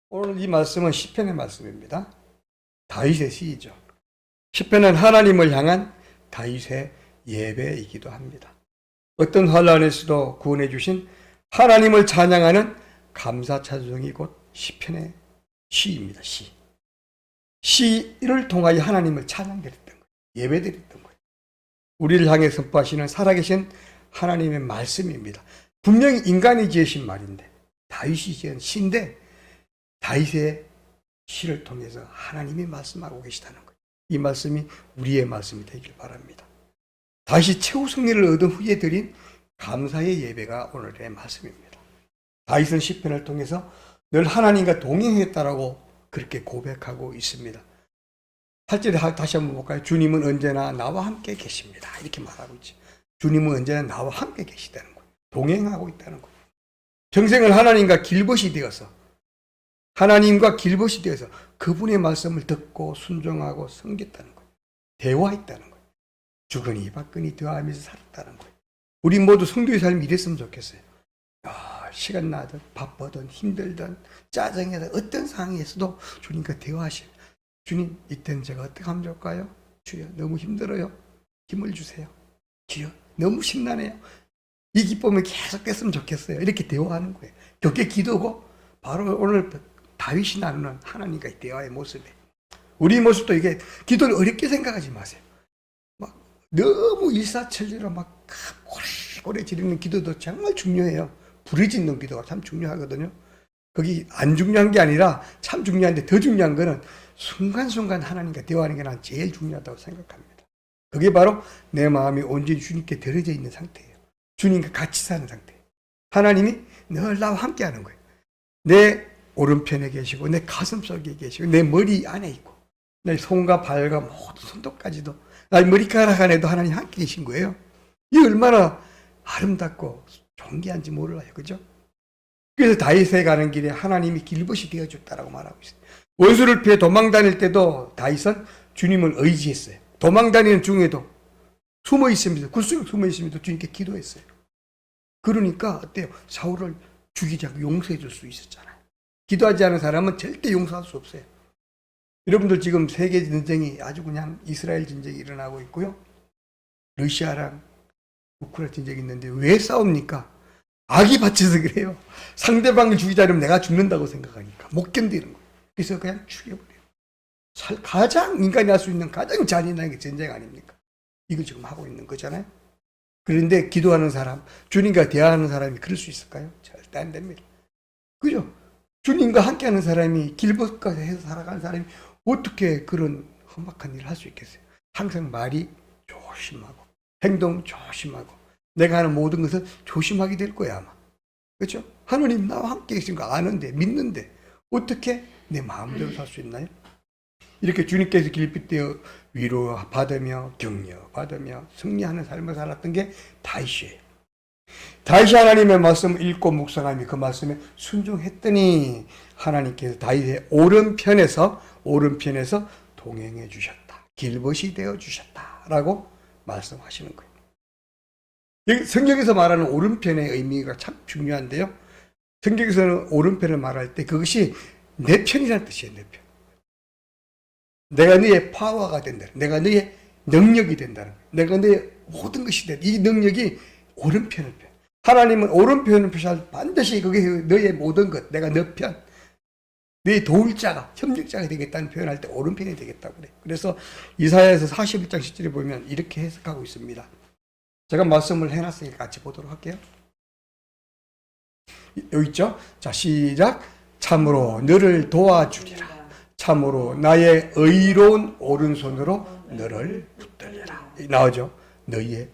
오늘 이 말씀은 시편의 말씀입니다. 다윗의 시이죠. 시편은 하나님을 향한 다윗의 예배이기도 합니다. 어떤 환난에서도 구원해 주신 하나님을 찬양하는 감사 찬송이 곧 시편의 시입니다. 시를 통하여 하나님을 찬양드렸던 거예요. 예배드렸던 거예요. 우리를 향해 선포하시는 살아계신 하나님의 말씀입니다. 분명히 인간이 지으신 말인데 다윗이 지은 시인데 다윗의 시를 통해서 하나님이 말씀하고 계시다는 거예요. 이 말씀이 우리의 말씀이 되길 바랍니다. 다윗이 최후 승리를 얻은 후에 드린 감사의 예배가 오늘의 말씀입니다. 다윗은 시편을 통해서 늘 하나님과 동행했다라고 그렇게 고백하고 있습니다. 8절에 다시 한번 볼까요? 주님은 언제나 나와 함께 계십니다. 이렇게 말하고 있죠. 주님은 언제나 나와 함께 계시다는 거예요. 동행하고 있다는 거예요. 평생을 하나님과 길벗이 되어서 그분의 말씀을 듣고 순종하고 섬겼다는 거예요. 대화했다는 거예요. 주거니 받거니 대화하면서 살았다는 거예요. 우리 모두 성도의 삶이 이랬으면 좋겠어요. 시간 나든 바쁘든 힘들든 짜증이든 어떤 상황에서도 주님과 대화하시고, 주님 이때는 제가 어떻게 하면 좋을까요? 주여 너무 힘들어요. 힘을 주세요. 주여 너무 심란해요. 이 기쁨이 계속 됐으면 좋겠어요. 이렇게 대화하는 거예요. 그게 기도고 바로 오늘 다윗이 나누는 하나님과의 대화의 모습이에요. 우리 모습도 이게 기도를 어렵게 생각하지 마세요. 막 너무 일사천리로 막 오래 지르는 기도도 정말 중요해요. 부르짖는 기도가 참 중요하거든요. 거기 안 중요한 게 아니라 참 중요한데 더 중요한 거는 순간순간 하나님과 대화하는 게 난 제일 중요하다고 생각합니다. 그게 바로 내 마음이 온전히 주님께 들어져 있는 상태예요. 주님과 같이 사는 상태예요. 하나님이 늘 나와 함께 하는 거예요. 내 오른편에 계시고 내 가슴 속에 계시고 내 머리 안에 있고 내 손과 발과 모든 손톱까지도 나 머리카락 안에도 하나님 함께 계신 거예요. 이 얼마나 아름답고 존귀한지 몰라요. 그죠? 그래서 다윗에 가는 길에 하나님이 길벗이 되어줬다라고 말하고 있어요. 원수를 피해 도망 다닐 때도 다윗은 주님을 의지했어요. 도망 다니는 중에도 숨어 있으면서 굴속에 숨어 있으면서 주님께 기도했어요. 그러니까 어때요? 사울을 죽이지 않고 용서해 줄 수 있었잖아요. 기도하지 않은 사람은 절대 용서할 수 없어요. 여러분들 지금 세계 전쟁이 아주 그냥 이스라엘 전쟁이 일어나고 있고요. 러시아랑 우크라이나 전쟁이 있는데 왜 싸웁니까? 악이 받쳐서 그래요. 상대방을 죽이자 하면 내가 죽는다고 생각하니까 못 견디는 거예요. 그래서 그냥 죽여버려요. 가장 인간이 할 수 있는 가장 잔인한 게 전쟁 아닙니까? 이거 지금 하고 있는 거잖아요. 그런데 기도하는 사람, 주님과 대화하는 사람이 그럴 수 있을까요? 절대 안 됩니다. 그죠? 주님과 함께하는 사람이 길벗까지 해서 살아가는 사람이 어떻게 그런 험악한 일을 할 수 있겠어요? 항상 말이 조심하고 행동 조심하고 내가 하는 모든 것을 조심하게 될 거야 아마. 그렇죠? 하나님 나와 함께 계신 거 아는데 믿는데 어떻게 내 마음대로 살 수 있나요? 이렇게 주님께서 길빗되어 위로받으며 격려받으며 승리하는 삶을 살았던 게 다윗이에요. 다윗이 하나님의 말씀을 읽고 묵상하며 그 말씀에 순종했더니 하나님께서 다윗의 오른편에서 동행해 주셨다. 길벗이 되어 주셨다라고 말씀하시는 거예요. 여기 성경에서 말하는 오른편의 의미가 참 중요한데요. 성경에서는 오른편을 말할 때 그것이 내 편이라는 뜻이에요. 내 편. 내가 너의 파워가 된다. 내가 너의 능력이 된다는 거예요. 내가 너의 모든 것이 된다. 이 능력이 오른편을 펴. 하나님은 오른편을 펴서 반드시 그게 너의 모든 것, 내가 너 편, 너의 도울 자가, 협력자가 되겠다는 표현할 때 오른편이 되겠다고 그래요. 그래서 이사야에서 41장 10절에 보면 이렇게 해석하고 있습니다. 제가 말씀을 해놨으니까 같이 보도록 할게요. 여기 있죠? 자, 시작. 참으로 너를 도와주리라. 참으로 나의 의로운 오른손으로 너를 붙들리라. 나오죠? 너의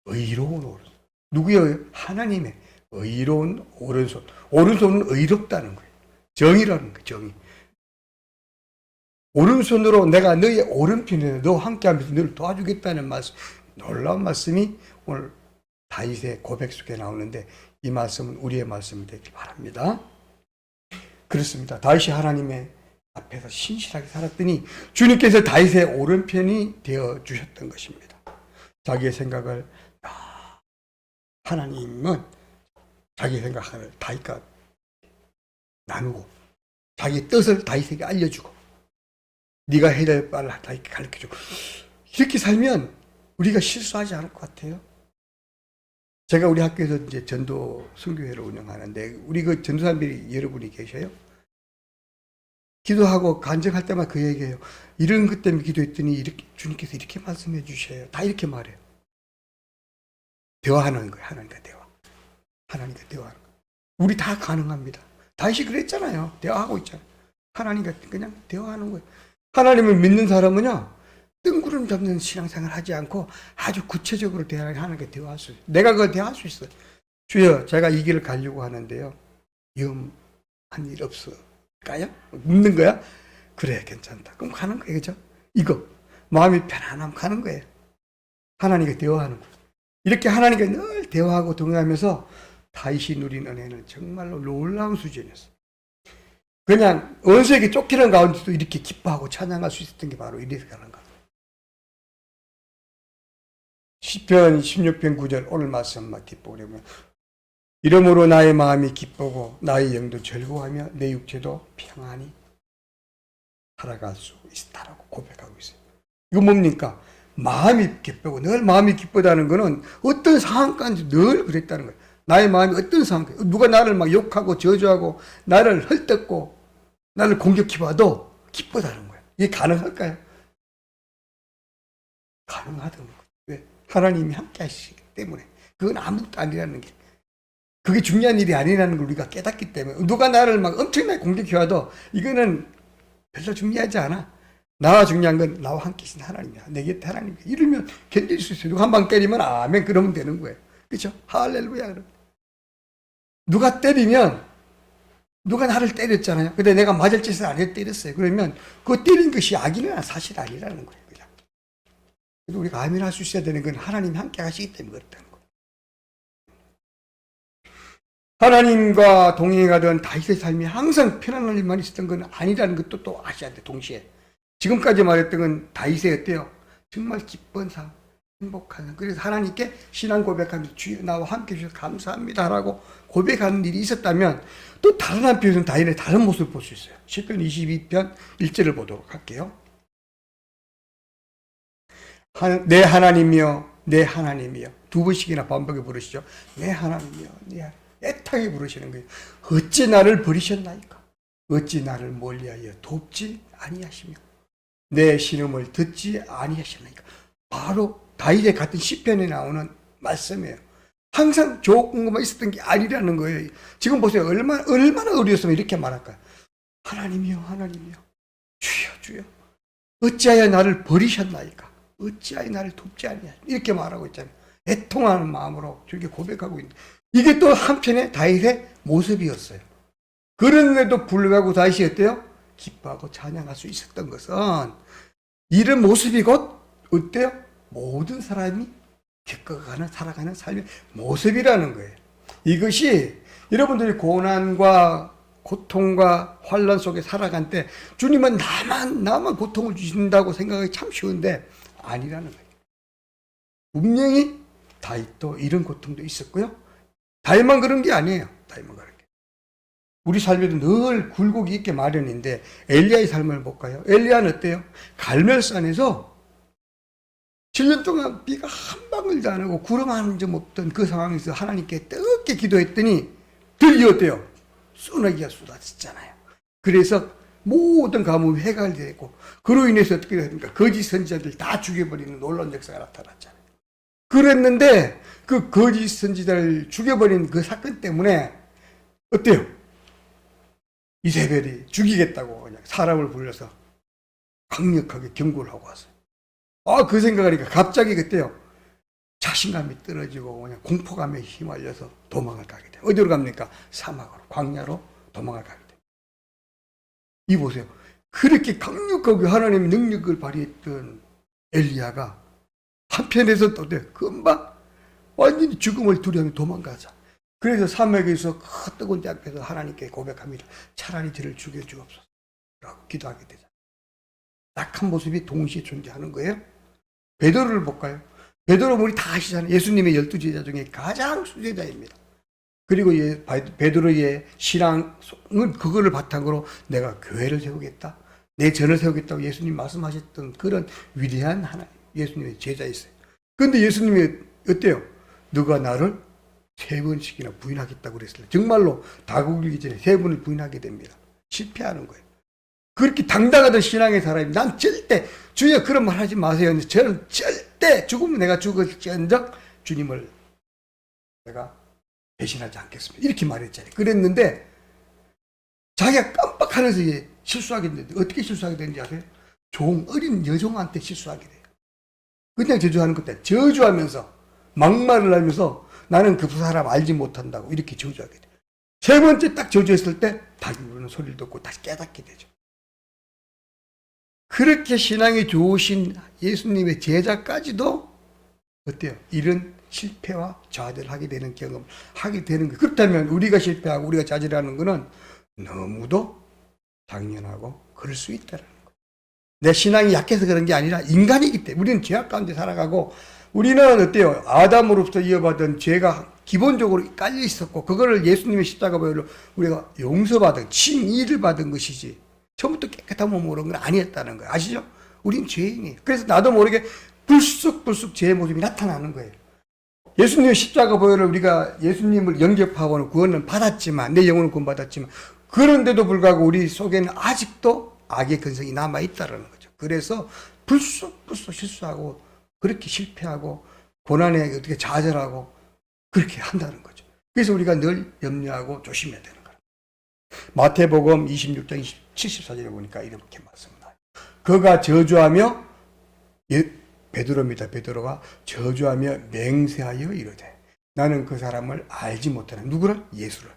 의로운 오른손. 누구예요? 하나님의 의로운 오른손. 오른손은 의롭다는 거예요. 정의라는 거예요. 정의. 오른손으로 내가 너의 오른편에 너와 함께하면서 너를 도와주겠다는 말씀. 놀라운 말씀이 오늘 다윗의 고백 속에 나오는데 이 말씀은 우리의 말씀이 되길 바랍니다. 그렇습니다. 다윗이 하나님의 앞에서 신실하게 살았더니 주님께서 다윗의 오른편이 되어 주셨던 것입니다. 자기의 생각을 하나님은 자기 생각을 다윗과 나누고 자기의 뜻을 다윗에게 알려주고 네가 해야 될 바를 다윗에게 가르쳐주고 이렇게 살면 우리가 실수하지 않을 것 같아요. 제가 우리 학교에서 이제 전도 선교회를 운영하는데 우리 그 전도사님들이 여러분이 계셔요. 기도하고 간증할 때마다 그 얘기해요. 이런 것 때문에 기도했더니 이렇게 주님께서 이렇게 말씀해 주셔요. 다 이렇게 말해요. 대화하는 거예요. 하나님과 대화. 하나님과 대화하는 거예요. 우리 다 가능합니다. 다윗이 그랬잖아요. 대화하고 있잖아요. 하나님과 그냥 대화하는 거예요. 하나님을 믿는 사람은요, 뜬구름 잡는 신앙생활 하지 않고 아주 구체적으로 하나님과 대화할 수 있어요. 내가 그걸 대화할 수 있어요. 주여, 제가 이 길을 가려고 하는데요. 위험한 일 없을까요? 묻는 거야? 그래, 괜찮다. 그럼 가는 거예요. 그죠? 이거. 마음이 편안하면 가는 거예요. 하나님과 대화하는 거예요. 이렇게 하나님과 늘 대화하고 동행하면서 다윗이 누린 은혜는 정말로 놀라운 수준이었어요. 그냥 원수에게 쫓기는 가운데도 이렇게 기뻐하고 찬양할 수 있었던 게 바로 이래서 가는 거예요. 시편 16편 9절 오늘 말씀만 뒷부분에 이러므로 나의 마음이 기쁘고 나의 영도 즐거워하며 내 육체도 평안히 살아갈 수 있다라고 고백하고 있어요. 이거 뭡니까? 마음이 기쁘고 늘 마음이 기쁘다는 것은 어떤 상황까지 늘 그랬다는 거예요. 나의 마음이 어떤 상황, 누가 나를 막 욕하고 저주하고 나를 헐뜯고 나를 공격해봐도 기쁘다는 거예요. 이게 가능할까요? 가능하다는 거예요. 왜? 하나님이 함께 하시기 때문에. 그건 아무것도 아니라는 게. 그게 중요한 일이 아니라는 걸 우리가 깨닫기 때문에. 누가 나를 막 엄청나게 공격해와도 이거는 별로 중요하지 않아. 나와 중요한 건 나와 함께 계신 하나님이야. 내 곁에 하나님이야. 이러면 견딜 수 있어요. 누가 한 방 때리면 아멘 그러면 되는 거예요. 그렇죠? 할렐루야. 누가 때리면 누가 나를 때렸잖아요. 근데 내가 맞을 짓을 안 해도 때렸어요. 그러면 그 때린 것이 악이나 사실 아니라는 거예요. 그냥. 그래서 우리가 아멘 할 수 있어야 되는 건 하나님이 함께 하시기 때문에 그렇다는 거예요. 하나님과 동행하던 다윗의 삶이 항상 편안한 일만 있었던 건 아니라는 것도 또 아셔야 돼. 동시에. 지금까지 말했던 건 다윗의 어때요? 정말 기쁜 삶, 행복한 삶. 그래서 하나님께 신앙 고백하면서 주여 나와 함께 해주셔서 감사합니다라고 고백하는 일이 있었다면 또 다른 한편에서는 다윗의 다른 모습을 볼 수 있어요. 시편 22편 1절을 보도록 할게요. 내 하나님이여 내 하나님이여 두 번씩이나 반복해 부르시죠. 내 하나님이여 내 하나님. 애타게 부르시는 거예요. 어찌 나를 버리셨나이까? 어찌 나를 멀리하여 돕지 아니하시며 내 신음을 듣지 아니하시나이까? 바로 다윗의 같은 시편에 나오는 말씀이에요. 항상 좋은 것만 있었던 게 아니라는 거예요. 지금 보세요. 얼마나 어려웠으면 이렇게 말할까요? 하나님이여 하나님이여 주여 주여 어찌하여 나를 버리셨나이까? 어찌하여 나를 돕지 아니하시나? 이렇게 말하고 있잖아요. 애통하는 마음으로 저렇게 고백하고 있는 이게 또 한편의 다윗의 모습이었어요. 그런데도 불구하고 다윗이 어때요? 기뻐하고 찬양할 수 있었던 것은 이런 모습이 곧 어때요? 모든 사람이 겪어가는 살아가는 삶의 모습이라는 거예요. 이것이 여러분들이 고난과 고통과 환난 속에 살아간 때 주님은 나만 고통을 주신다고 생각하기 참 쉬운데 아니라는 거예요. 분명히 다윗도 이런 고통도 있었고요. 다윗만 그런 게 아니에요. 다윗만 그런 게. 우리 삶에도 늘 굴곡이 있게 마련인데 엘리야의 삶을 볼까요? 엘리야는 어때요? 갈멜산에서 7년 동안 비가 한 방울도 안 오고 구름 한 점 없던 그 상황에서 하나님께 뜨겁게 기도했더니 드디어 어때요? 소나기가 쏟아졌잖아요. 그래서 모든 가뭄이 해결되고 그로 인해서 어떻게 됩니까? 거짓 선지자들 다 죽여버리는 놀라운 역사가 나타났잖아요. 그랬는데 그 거짓 선지자를 죽여버린 그 사건 때문에 어때요? 이세벨이 죽이겠다고 그냥 사람을 불러서 강력하게 경고를 하고 왔어요. 그 생각하니까 갑자기 그때요. 자신감이 떨어지고 그냥 공포감에 휘말려서 도망을 가게 돼요. 어디로 갑니까? 사막으로, 광야로 도망을 가게 돼요. 이 보세요. 그렇게 강력하게 하나님의 능력을 발휘했던 엘리야가 한편에서 또 금방 완전히 죽음을 두려워하며 도망가자. 그래서 사막에서 그 뜨거운 데 앞에서 하나님께 고백합니다. 차라리 저를 죽여주옵소서 라고 기도하게 되죠. 약한 모습이 동시에 존재하는 거예요. 베드로를 볼까요? 베드로 우리 다 아시잖아요. 예수님의 12제자 중에 가장 수제자입니다. 그리고 베드로의 신앙을 그거를 바탕으로 내가 교회를 세우겠다. 내 전을 세우겠다고 예수님 말씀하셨던 그런 위대한 하나님, 예수님의 제자였어요. 그런데 예수님이 어때요? 너가 나를 3번씩이나 부인하겠다고 그랬어요. 정말로 다구기 전에 3번을 부인하게 됩니다. 실패하는 거예요. 그렇게 당당하던 신앙의 사람이 난 절대 주여 그런 말 하지 마세요. 저는 절대 죽으면 내가 죽을지언정 주님을 내가 배신하지 않겠습니다. 이렇게 말했잖아요. 그랬는데 자기가 깜빡하면서 실수하게 됐는데 어떻게 실수하게 되는지 아세요? 어린 여종한테 실수하게 돼요. 그냥 저주하는 것도 저주하면서 막말을 하면서 나는 그 사람 알지 못한다고 이렇게 저주하게 돼요. 3번째 딱 저주했을 때 닭이 우는 소리를 듣고 다시 깨닫게 되죠. 그렇게 신앙이 좋으신 예수님의 제자까지도 어때요? 이런 실패와 좌절을 하게 되는 경험을 하게 되는 거예요. 그렇다면 우리가 실패하고 우리가 좌절하는 것은 너무도 당연하고 그럴 수 있다는 거예요. 내 신앙이 약해서 그런 게 아니라 인간이기 때문에 우리는 죄악 가운데 살아가고 우리는 어때요? 아담으로부터 이어받은 죄가 기본적으로 깔려 있었고 그거를 예수님의 십자가 보혈로 우리가 용서받은 칭의를 받은 것이지 처음부터 깨끗한 몸으로 오는 건 아니었다는 거예요. 아시죠? 우린 죄인이에요. 그래서 나도 모르게 불쑥 죄의 모습이 나타나는 거예요. 예수님의 십자가 보혈을 우리가 예수님을 영접하고는 구원은 받았지만 내 영혼은 구원받았지만 그런데도 불구하고 우리 속에는 아직도 악의 근성이 남아있다는 거죠. 그래서 불쑥 실수하고 그렇게 실패하고 고난에 어떻게 좌절하고 그렇게 한다는 거죠. 그래서 우리가 늘 염려하고 조심해야 되는 거예요. 마태복음 26장 74절에 보니까 이렇게 말씀합니다. 그가 저주하며 베드로입니다. 베드로가 저주하며 맹세하여 이르되 나는 그 사람을 알지 못하는 누구를? 예수를.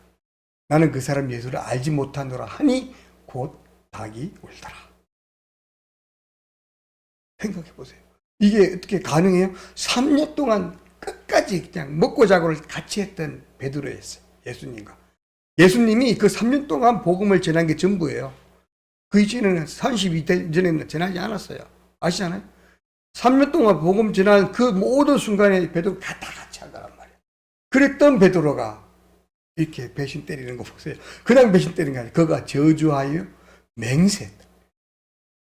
나는 그 사람 예수를 알지 못하노라 하니 곧 닭이 울더라. 생각해 보세요. 이게 어떻게 가능해요? 3년 동안 끝까지 그냥 먹고 자고를 같이 했던 베드로였어요. 예수님과. 예수님이 그 3년 동안 복음을 전한 게 전부예요. 그 이전에는 32대 전에는 전하지 않았어요. 아시잖아요? 3년 동안 복음 전한 그 모든 순간에 베드로가 다 같이 한 거란 말이에요. 그랬던 베드로가 이렇게 배신 때리는 거 보세요. 그냥 배신 때리는 게 아니라 그가 저주하여 맹세했다.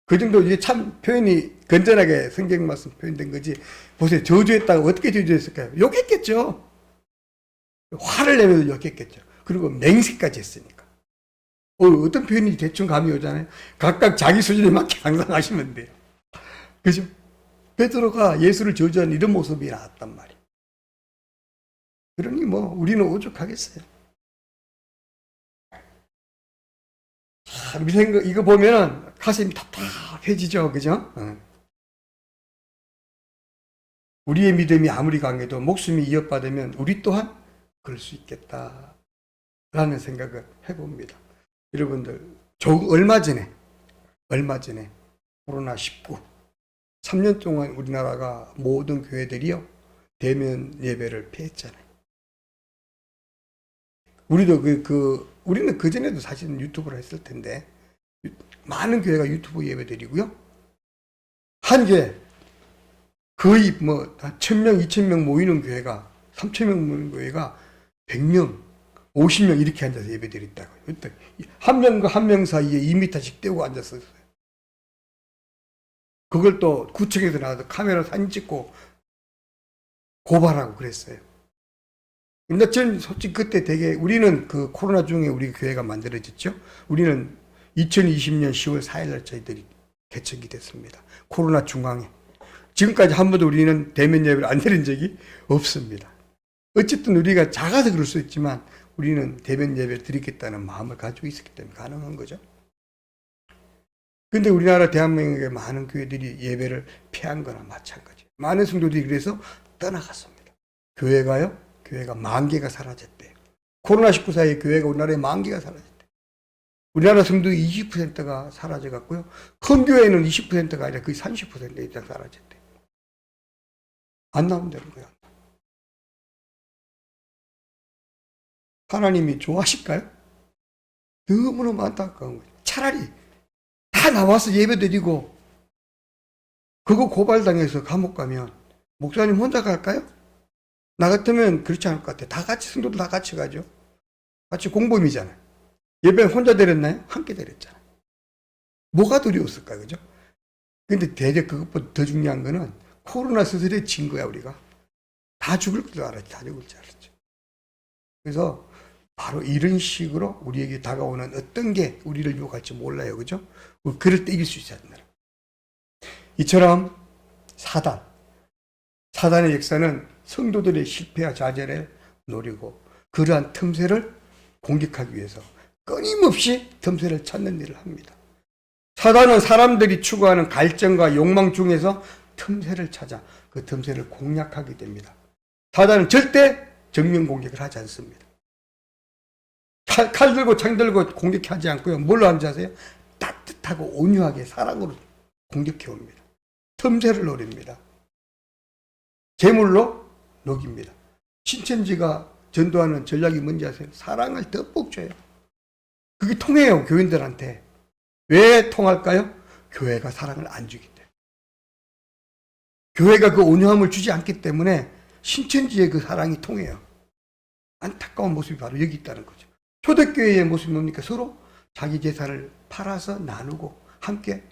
그 정도 이게 참 표현이 건전하게 성경 말씀 표현된 거지. 보세요. 저주했다고 어떻게 저주했을까요? 욕했겠죠. 화를 내면서 욕했겠죠. 그리고 맹세까지 했으니까. 어떤 표현이 대충 감이 오잖아요. 각각 자기 수준에 맞게 항상 하시면 돼요. 그죠? 베드로가 예수를 저주한 이런 모습이 나왔단 말이에요. 그러니 뭐 우리는 오죽하겠어요. 참, 이거 보면은 가슴이 답답해지죠. 그죠? 우리의 믿음이 아무리 강해도 목숨이 이어받으면 우리 또한 그럴 수 있겠다. 라는 생각을 해봅니다. 여러분들, 얼마 전에 코로나19 3년 동안 우리나라가 모든 교회들이요 대면 예배를 폐했잖아요. 우리도 우리는 그전에도 사실은 유튜브를 했을 텐데 많은 교회가 유튜브 예배드리고요. 한 교회 거의 1,000명, 2,000명 모이는 교회가 3,000명 모이는 교회가 100명, 50명 이렇게 앉아서 예배드렸다고요. 한 명과 한 명 사이에 2m씩 떼고 앉았어요. 그걸 또 구청에서 나와서 카메라 사진 찍고 고발하고 그랬어요. 근데 전 솔직히 그때 우리는 그 코로나 중에 우리 교회가 만들어졌죠. 우리는 2020년 10월 4일날 저희들이 개척이 됐습니다. 코로나 중앙에. 지금까지 한 번도 우리는 대면 예배를 안 드린 적이 없습니다. 어쨌든 우리가 작아서 그럴 수 있지만 우리는 대면 예배를 드리겠다는 마음을 가지고 있었기 때문에 가능한 거죠. 근데 우리나라 대한민국의 많은 교회들이 예배를 폐한 거나 마찬가지예요. 많은 성도들이 그래서 떠나갔습니다. 교회가 10,000개가 사라졌대요. 코로나19 사이에 교회가 우리나라에 10,000개가 사라졌대요. 우리나라 성도의 20%가 사라져갔고요. 큰 교회는 20%가 아니라 거의 30% 이상 사라졌대요. 안 나온다는 거예요. 하나님이 좋아하실까요? 너무너무 안타까운 거예요. 차라리 다 나와서 예배드리고 그거 고발당해서 감옥 가면 목사님 혼자 갈까요? 나 같으면 그렇지 않을 것 같아요. 다 같이 성도들 다 같이 가죠. 같이 공범이잖아요. 예배 혼자 드렸나요? 함께 드렸잖아요. 뭐가 두려웠을까요? 그죠? 근데 대개 그것보다 더 중요한 거는 코로나 수술에 진 거야, 우리가. 다 죽을 줄 알았지, 다 죽을 줄 알았죠. 그래서 바로 이런 식으로 우리에게 다가오는 어떤 게 우리를 유혹할지 몰라요. 그죠? 그럴 때 이길 수 있어야 된다. 이처럼 사단의 역사는 성도들의 실패와 좌절을 노리고 그러한 틈새를 공격하기 위해서 끊임없이 틈새를 찾는 일을 합니다. 사단은 사람들이 추구하는 갈증과 욕망 중에서 틈새를 찾아 그 틈새를 공략하게 됩니다. 사단은 절대 정면 공격을 하지 않습니다. 칼 들고 창 들고 공격하지 않고요. 뭘로 하는지 아세요? 따뜻하고 온유하게 사랑으로 공격해 옵니다. 틈새를 노립니다. 재물로 녹입니다. 신천지가 전도하는 전략이 뭔지 아세요? 사랑을 듬뿍 줘요. 그게 통해요, 교인들한테. 왜 통할까요? 교회가 사랑을 안 주기 때문에. 교회가 그 온유함을 주지 않기 때문에 신천지의 그 사랑이 통해요. 안타까운 모습이 바로 여기 있다는 거죠. 초대교회의 모습이 뭡니까? 서로 자기 재산을 팔아서 나누고 함께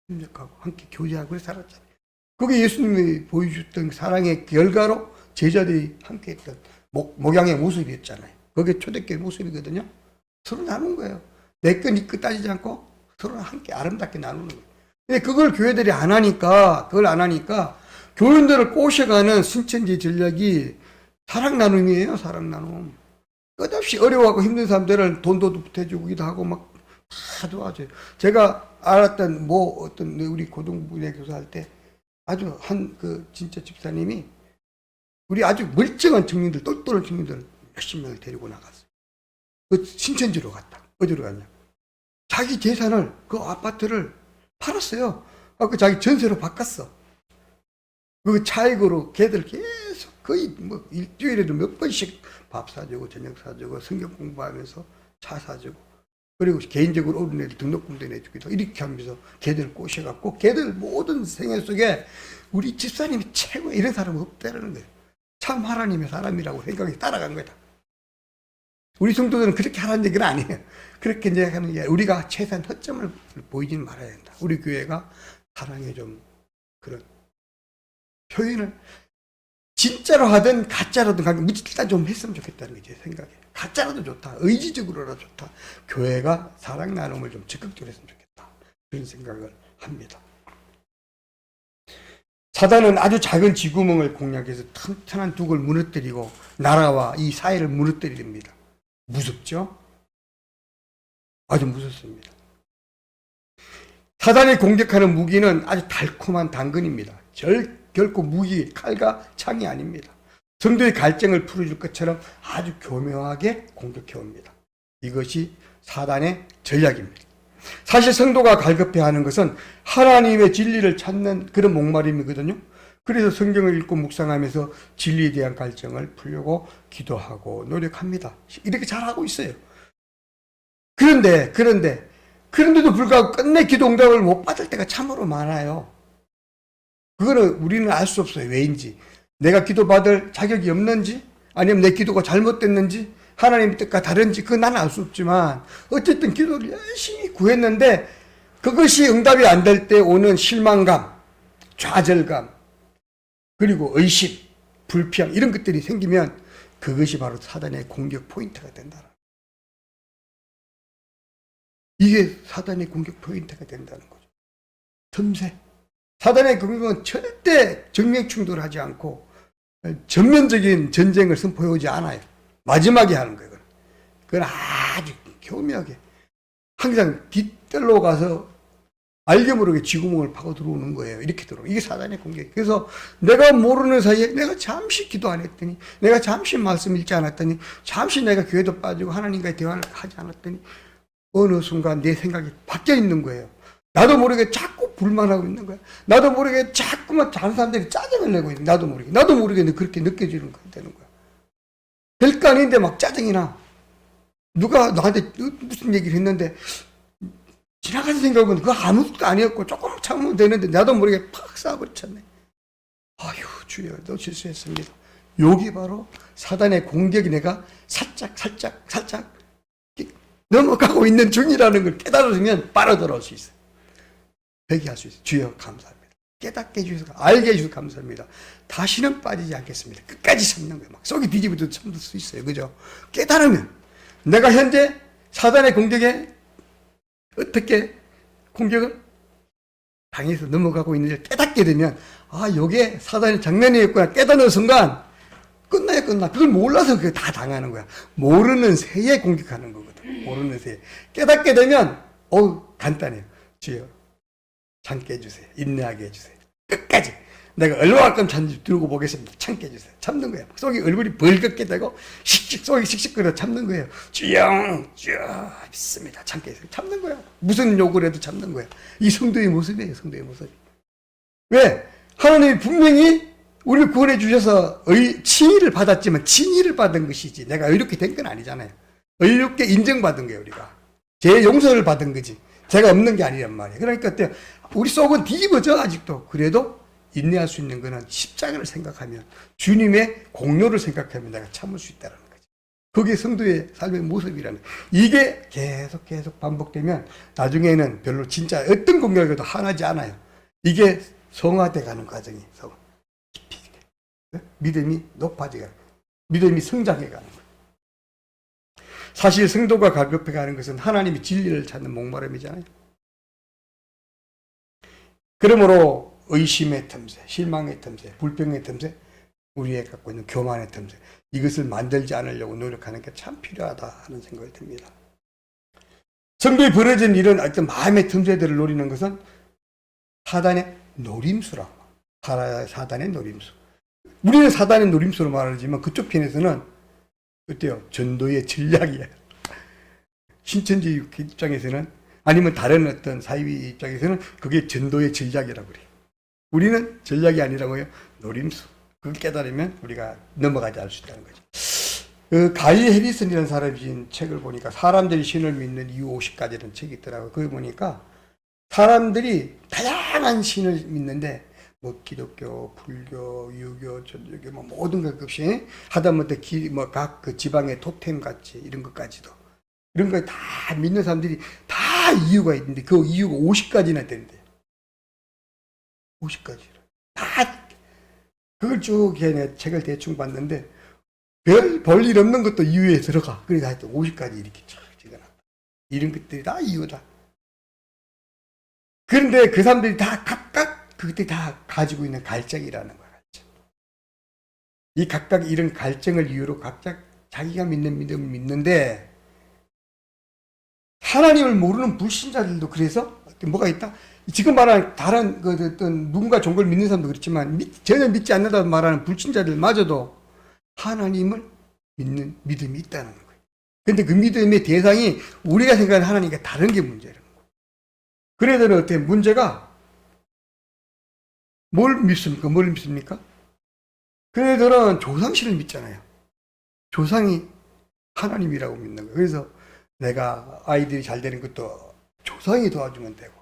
협력하고 함께 교제하고 살았잖아요. 그게 예수님이 보여주셨던 사랑의 결과로 제자들이 함께 했던 목양의 모습이었잖아요. 그게 초대교회 모습이거든요. 서로 나눈 거예요. 내 거, 네 거 따지지 않고 서로 함께 아름답게 나누는 거예요. 근데 그걸 교회들이 안 하니까, 교인들을 꼬셔가는 신천지 전략이 사랑 나눔이에요, 사랑 나눔. 끝없이 어려워하고 힘든 사람들은 돈도 보태주기도 하고 막 다 도와줘요. 제가 알았던 어떤 우리 고등부대 교사할 때 아주 진짜 집사님이 우리 아주 멀쩡한 청년들, 똘똘한 청년들 몇십 명을 데리고 나갔어요. 그 신천지로 갔다. 어디로 갔냐? 자기 재산을, 그 아파트를 팔았어요. 그 자기 전세로 바꿨어. 그 차익으로 걔들 계속 거의 일주일에도 몇 번씩 밥 사주고 저녁 사주고 성경 공부하면서 차 사주고 그리고 개인적으로 어린애들 등록금도 내주기도 이렇게 하면서 걔들 꼬셔갖고 걔들 모든 생애 속에 우리 집사님이 최고 이런 사람은 없다는 거예요. 참 하나님의 사람이라고 생각이 따라간 거다. 우리 성도들은 그렇게 하라는 얘기는 아니에요. 그렇게 이제 하는 게 우리가 최소한 허점을 보이지는 말아야 된다. 우리 교회가 사랑에 좀 그런 표현을 진짜로 하든 가짜로든 일단 좀 했으면 좋겠다는 게 제 생각이에요. 가짜라도 좋다. 의지적으로라도 좋다. 교회가 사랑 나눔을 좀 적극적으로 했으면 좋겠다. 그런 생각을 합니다. 사단은 아주 작은 쥐구멍을 공략해서 튼튼한 둑을 무너뜨리고 나라와 이 사회를 무너뜨립니다. 무섭죠? 아주 무섭습니다. 사단이 공격하는 무기는 아주 달콤한 당근입니다. 결코 칼과 창이 아닙니다. 성도의 갈증을 풀어줄 것처럼 아주 교묘하게 공격해옵니다. 이것이 사단의 전략입니다. 사실 성도가 갈급해하는 것은 하나님의 진리를 찾는 그런 목마름이거든요. 그래서 성경을 읽고 묵상하면서 진리에 대한 갈증을 풀려고 기도하고 노력합니다. 이렇게 잘하고 있어요. 그런데도 불구하고 끝내 기도 응답을 못 받을 때가 참으로 많아요. 그거는 우리는 알 수 없어요. 왜인지. 내가 기도받을 자격이 없는지, 아니면 내 기도가 잘못됐는지, 하나님의 뜻과 다른지, 그건 나는 알 수 없지만, 어쨌든 기도를 열심히 구했는데, 그것이 응답이 안 될 때 오는 실망감, 좌절감, 그리고 의심, 불평, 이런 것들이 생기면, 그것이 바로 사단의 공격 포인트가 된다. 이게 사단의 공격 포인트가 된다는 거죠. 틈새. 사단의 공격은 절대 정면 충돌하지 않고 전면적인 전쟁을 선포해 오지 않아요. 마지막에 하는 거예요. 그건 아주 교묘하게 항상 뒷뜰로 가서 알게 모르게 쥐구멍을 파고 들어오는 거예요. 이렇게 들어오는. 이게 사단의 공격. 그래서 내가 모르는 사이에 내가 잠시 기도 안 했더니, 내가 잠시 말씀 읽지 않았더니, 잠시 내가 교회도 빠지고 하나님과의 대화를 하지 않았더니 어느 순간 내 생각이 바뀌어 있는 거예요. 나도 모르게 자꾸 불만하고 있는 거야. 나도 모르게 자꾸만 다른 사람들이 짜증을 내고 있는, 나도 모르게 그렇게 느껴지는 거야, 되는 거야. 별거 아닌데 막 짜증이 나. 누가 나한테 무슨 얘기를 했는데 지나가는 생각은 그거 아무것도 아니었고 조금 참으면 되는데 나도 모르게 팍 쏴버렸네. 아휴 주여, 너 실수했습니다. 여기 바로 사단의 공격이 내가 살짝 넘어가고 있는 중이라는 걸 깨달으면 바로 돌아올 수 있어요. 회개할 수 있어요. 주여 감사합니다. 깨닫게 해주셔서, 알게 해주셔서 감사합니다. 다시는 빠지지 않겠습니다. 끝까지 참는 거예요. 막 속이 뒤집어도 참을 수 있어요. 그죠? 깨달으면 내가 현재 사단의 공격에 어떻게 공격을 당해서 넘어가고 있는지 깨닫게 되면, 아, 요게 사단의 장난이었구나 깨닫는 순간 끝나야 끝나. 그걸 몰라서 그게 다 당하는 거야. 모르는 새에 공격하는 거거든. 모르는 새. 깨닫게 되면 간단해요. 주여 참게 해주세요. 인내하게 해주세요. 끝까지 내가 얼마만큼 참지 들고 보겠습니다. 참게 해주세요. 참는 거야. 속이 얼굴이 벌겋게 되고 속이 씩씩거려 참는 거예요. 주여 믿습니다. 참게 해주세요. 참는 거야. 무슨 욕을 해도 참는 거야. 이 성도의 모습이에요. 성도의 모습. 왜? 하나님이 분명히 우리를 구원해 주셔서 칭의를 받았지만 칭의를 받은 것이지 내가 의롭게 된 건 아니잖아요. 의롭게 인정받은 거예요. 우리가 제 용서를 받은 거지 제가 없는 게 아니란 말이에요. 그러니까 우리 속은 뒤집어져 아직도. 그래도 인내할 수 있는 거는 십자가를 생각하면, 주님의 공로를 생각하면 내가 참을 수 있다는 거죠. 그게 성도의 삶의 모습이라는 거예요. 이게 계속 반복되면 나중에는 별로 진짜 어떤 공격에도 하나지 않아요. 이게 성화돼 가는 과정이 깊이 믿음이 높아지게, 믿음이 성장해 가는 거예요. 사실 성도가 갈급해 가는 것은 하나님이 진리를 찾는 목마름이잖아요. 그러므로 의심의 틈새, 실망의 틈새, 불평의 틈새, 우리의 갖고 있는 교만의 틈새, 이것을 만들지 않으려고 노력하는 게 참 필요하다 하는 생각이 듭니다. 성도에 벌어진 이런 어떤 마음의 틈새들을 노리는 것은 사단의 노림수라고. 사단의 노림수. 우리는 사단의 노림수로 말하지만 그쪽 편에서는 어때요? 전도의 전략이에요. 신천지 입장에서는, 아니면 다른 어떤 사이비 입장에서는 그게 전도의 전략이라고 그래요. 우리는 전략이 아니라고요. 노림수. 그걸 깨달으면 우리가 넘어가지 않을 수 있다는 거죠. 가이 해리슨이라는 사람이 지은 책을 보니까 사람들이 신을 믿는 이유 50가지라는 책이 있더라고요. 거기 보니까 사람들이 다양한 신을 믿는데 기독교, 불교, 유교, 전교교 모든 것 없이 하다못해 각 그 지방의 토템 같이 이런 것까지도 이런 거 다 믿는 사람들이 다 이유가 있는데 그 이유가 50가지나 되는데 50가지 다 그걸 쭉 해 책을 대충 봤는데 별 일 없는 것도 이유에 들어가. 그래서 하여튼 50가지 이렇게 쫙 적어놨다. 이런 것들이 다 이유다. 그런데 그 사람들이 다 각각 그것들이 다 가지고 있는 갈증이라는 거야. 갈증. 이 각각 이런 갈증을 이유로 각자 자기가 믿는 믿음을 믿는데, 하나님을 모르는 불신자들도 그래서 뭐가 있다? 지금 말하는 다른 어떤 누군가 종교를 믿는 사람도 그렇지만 전혀 믿지 않는다고 말하는 불신자들마저도 하나님을 믿는 믿음이 있다는 거예요. 그런데 그 믿음의 대상이 우리가 생각하는 하나님과 다른 게 문제라는 거예요. 그래도 어때? 문제가 뭘 믿습니까? 그들은 조상신을 믿잖아요. 조상이 하나님이라고 믿는 거예요. 그래서 내가 아이들이 잘 되는 것도 조상이 도와주면 되고,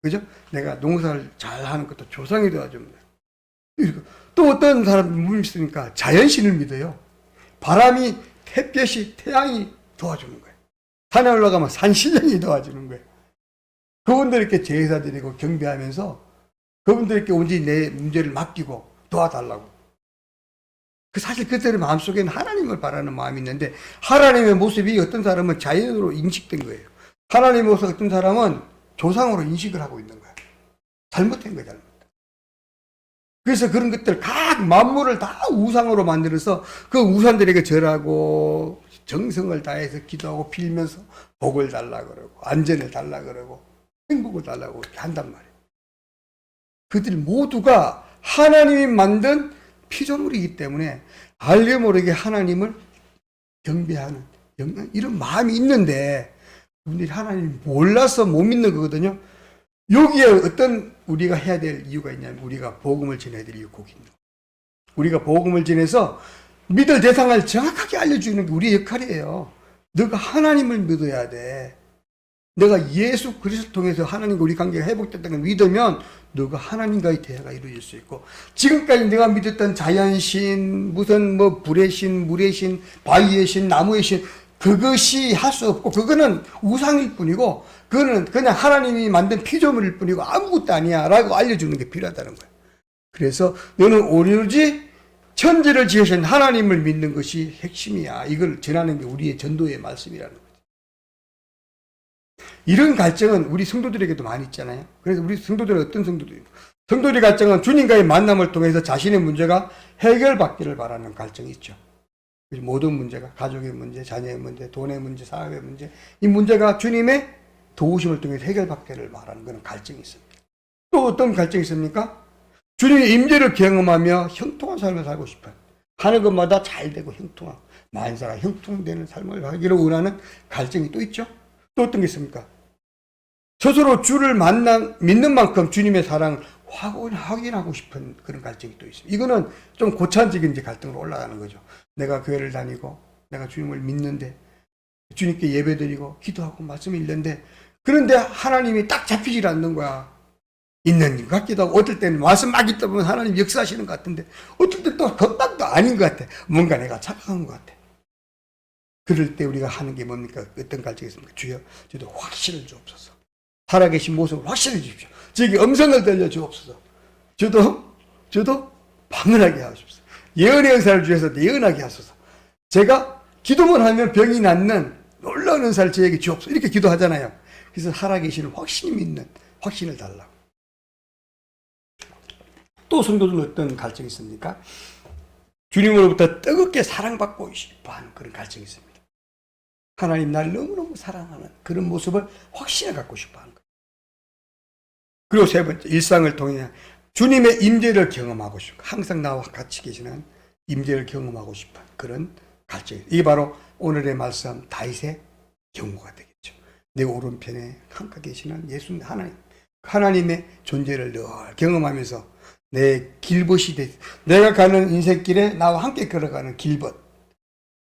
그죠? 내가 농사를 잘 하는 것도 조상이 도와주면 되고. 또 어떤 사람은 뭘 믿습니까? 자연신을 믿어요. 바람이, 햇볕이, 태양이 도와주는 거예요. 산에 올라가면 산신령이 도와주는 거예요. 그분들에게 제사 드리고 경배하면서 그분들에게 온전히 내 문제를 맡기고 도와달라고. 사실 그들의 마음속에는 하나님을 바라는 마음이 있는데, 하나님의 모습이 어떤 사람은 자연으로 인식된 거예요. 하나님의 모습 어떤 사람은 조상으로 인식을 하고 있는 거예요. 잘못된 거예요, 잘못. 그래서 그런 것들 각 만물을 다 우상으로 만들어서 그 우상들에게 절하고 정성을 다해서 기도하고 빌면서 복을 달라 그러고 안전을 달라 그러고 행복을 달라고 한단 말이에요. 그들 모두가 하나님이 만든 피조물이기 때문에 알게 모르게 하나님을 경배하는 이런 마음이 있는데, 그분들이 하나님을 몰라서 못 믿는 거거든요. 여기에 어떤 우리가 해야 될 이유가 있냐면, 우리가 복음을 전해야 될 이유가 거기 있는 거예요. 우리가 복음을 전해서 믿을 대상을 정확하게 알려주는 게 우리의 역할이에요. 너가 하나님을 믿어야 돼. 내가 예수 그리스도를 통해서 하나님과 우리 관계가 회복됐다는 걸 믿으면 너가 하나님과의 대화가 이루어질 수 있고, 지금까지 내가 믿었던 자연신, 무슨 뭐 불의 신, 물의 신, 바위의 신, 나무의 신, 그것이 할 수 없고, 그거는 우상일 뿐이고, 그거는 그냥 하나님이 만든 피조물일 뿐이고 아무것도 아니야 라고 알려주는 게 필요하다는 거예요. 그래서 너는 오로지 천지를 지으신 하나님을 믿는 것이 핵심이야. 이걸 전하는 게 우리의 전도의 말씀이라는 거예요. 이런 갈증은 우리 성도들에게도 많이 있잖아요. 그래서 우리 성도들은 어떤 성도들이에요? 성도들의 갈증은 주님과의 만남을 통해서 자신의 문제가 해결받기를 바라는 갈증이 있죠. 모든 문제가, 가족의 문제, 자녀의 문제, 돈의 문제, 사업의 문제, 이 문제가 주님의 도우심을 통해서 해결받기를 바라는 그런 갈증이 있습니다. 또 어떤 갈증이 있습니까? 주님의 임재를 경험하며 형통한 삶을 살고 싶어요. 하는 것마다 잘 되고 형통한, 만사가 형통되는 삶을 하기를 원하는 갈증이 또 있죠. 또 어떤 게 있습니까? 스스로 주를 믿는 만큼 주님의 사랑을 확인하고 싶은 그런 갈증이 또 있어요. 이거는 좀 고차원적인 갈등으로 올라가는 거죠. 내가 교회를 다니고 내가 주님을 믿는데 주님께 예배드리고 기도하고 말씀 읽는데, 그런데 하나님이 딱 잡히질 않는 거야. 있는 것 같기도 하고, 어떨 때는 말씀 막 읽다 보면 하나님 역사하시는 것 같은데 어떨 때 또 그것도 아닌 것 같아. 뭔가 내가 착각한 것 같아. 그럴 때 우리가 하는 게 뭡니까? 어떤 갈증이 있습니까? 주여, 저도 확신을 주옵소서. 살아계신 모습을 확신해 주십시오. 저에게 음성을 들려주옵소서. 저도 방언하게 하옵소서. 예언의 은사를 주셔서 예언하게 하소서. 제가 기도만 하면 병이 낫는 놀라운 은사를 저에게 주옵소서. 이렇게 기도하잖아요. 그래서 살아계시는 확신이 믿는 확신을 달라고. 또 성도들 어떤 갈증이 있습니까? 주님으로부터 뜨겁게 사랑받고 싶어하는 그런 갈증이 있습니다. 하나님 나를 너무너무 사랑하는 그런 모습을 확신을 갖고 싶어하는 거예요. 그리고 세 번째, 일상을 통해 주님의 임재를 경험하고 싶고, 항상 나와 같이 계시는 임재를 경험하고 싶은 그런 갈증. 이게 바로 오늘의 말씀 다윗의 경고가 되겠죠. 내 오른편에 항상 계시는 예수님 하나님의 존재를 늘 경험하면서 내 길벗이 내가 가는 인생길에 나와 함께 걸어가는 길벗,